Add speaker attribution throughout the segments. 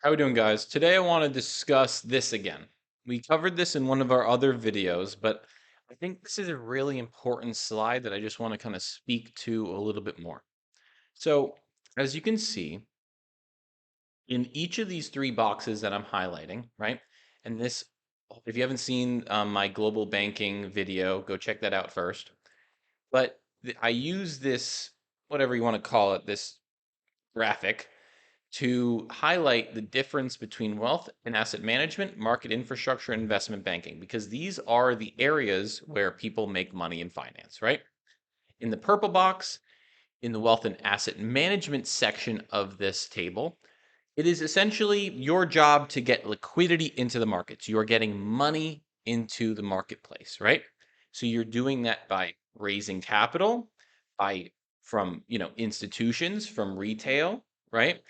Speaker 1: How we doing, guys? Today I want to discuss this again. We covered this in one of our other videos, but I think this is a really important slide that I just want to kind of speak to a little bit more. So, as you can see, in each of these three boxes that I'm highlighting, right? And this, if you haven't seen my global banking video, go check that out first. But I use this, whatever you want to call it, this graphic to highlight the difference between wealth and asset management, market infrastructure, and investment banking, because these are the areas where people make money in finance, right? In the purple box, in the wealth and asset management section of this table, it is essentially your job to get liquidity into the markets. You are getting money into the marketplace, right? So you're doing that by raising capital, by from, institutions, from retail, right?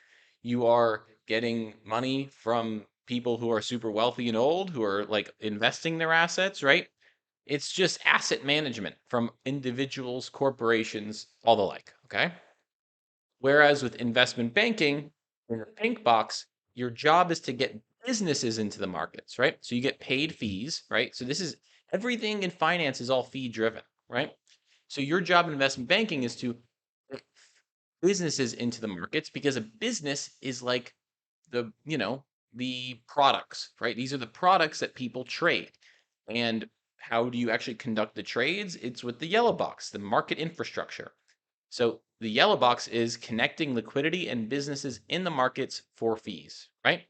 Speaker 1: You are getting money from people who are super wealthy and old who are like investing their assets, right? It's just asset management from individuals, corporations, all the like, okay? Whereas with investment banking, in the pink box, your job is to get businesses into the markets, right? So you get paid fees, right? So this is everything in finance is all fee driven, right? So your job in investment banking is to get businesses into the markets because a business is like the products, right? These are the products that people trade. And how do you actually conduct the trades? It's with the yellow box, the market infrastructure. So the yellow box is connecting liquidity and businesses in the markets for fees, right?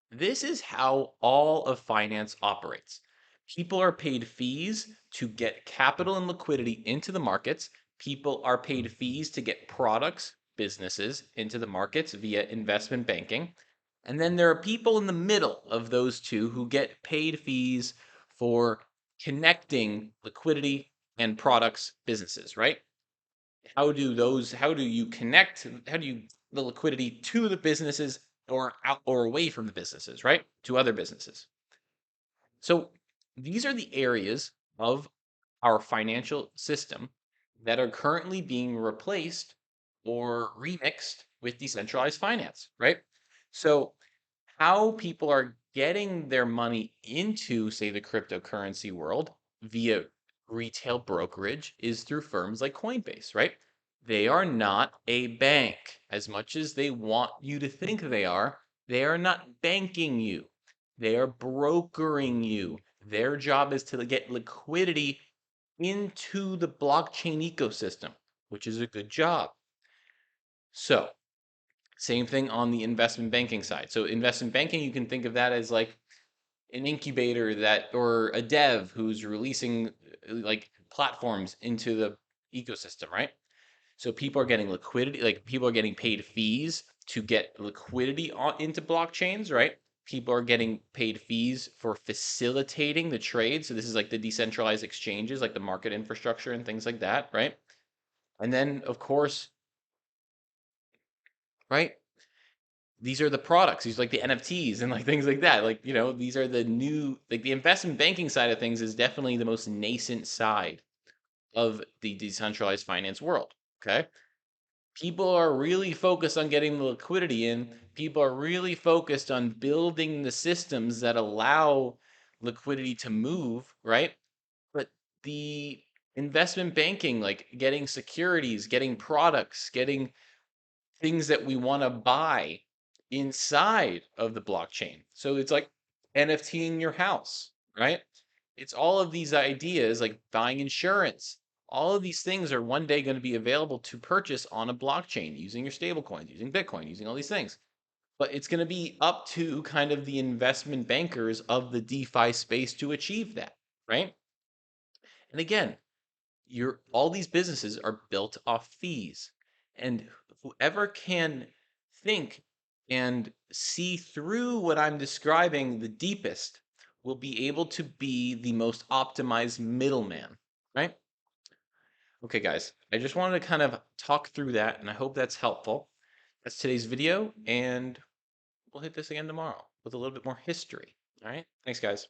Speaker 1: This is how all of finance operates. People are paid fees to get capital and liquidity into the markets. People are paid fees to get products, businesses into the markets via investment banking. And then there are people in the middle of those two who get paid fees for connecting liquidity and products, businesses, right? How do you connect, how do you the liquidity to the businesses or out or away from the businesses, right? To other businesses. So these are the areas of our financial system that are currently being replaced or remixed with decentralized finance, right? So how people are getting their money into, say, the cryptocurrency world via retail brokerage is through firms like Coinbase, right? They are not a bank. As much as they want you to think they are not banking you. They are brokering you. Their job is to get liquidity into the blockchain ecosystem, which is a good job. So, same thing on the investment banking side. So investment banking, you can think of that as like an incubator that or a dev who's releasing like platforms into the ecosystem, right? So people are getting liquidity, like people are getting paid fees to get liquidity into blockchains, right? People are getting paid fees for facilitating the trade. So this is like the decentralized exchanges, like the market infrastructure and things like that, right? And then of course, right? These are the products. These are like the NFTs and like things like that. Like, these are the new, like the investment banking side of things is definitely the most nascent side of the decentralized finance world. Okay. People are really focused on getting the liquidity in. People are really focused on building the systems that allow liquidity to move, right? But the investment banking, like getting securities, getting products, getting things that we want to buy inside of the blockchain. So it's like NFTing your house, right? It's all of these ideas like buying insurance. All of these things are one day going to be available to purchase on a blockchain using your stable coins, using Bitcoin, using all these things. But it's going to be up to kind of the investment bankers of the DeFi space to achieve that, right? And again, your all these businesses are built off fees. And whoever can think and see through what I'm describing the deepest will be able to be the most optimized middleman, right? Okay, guys, I just wanted to kind of talk through that, and I hope that's helpful. That's today's video, and we'll hit this again tomorrow with a little bit more history. All right, thanks, guys.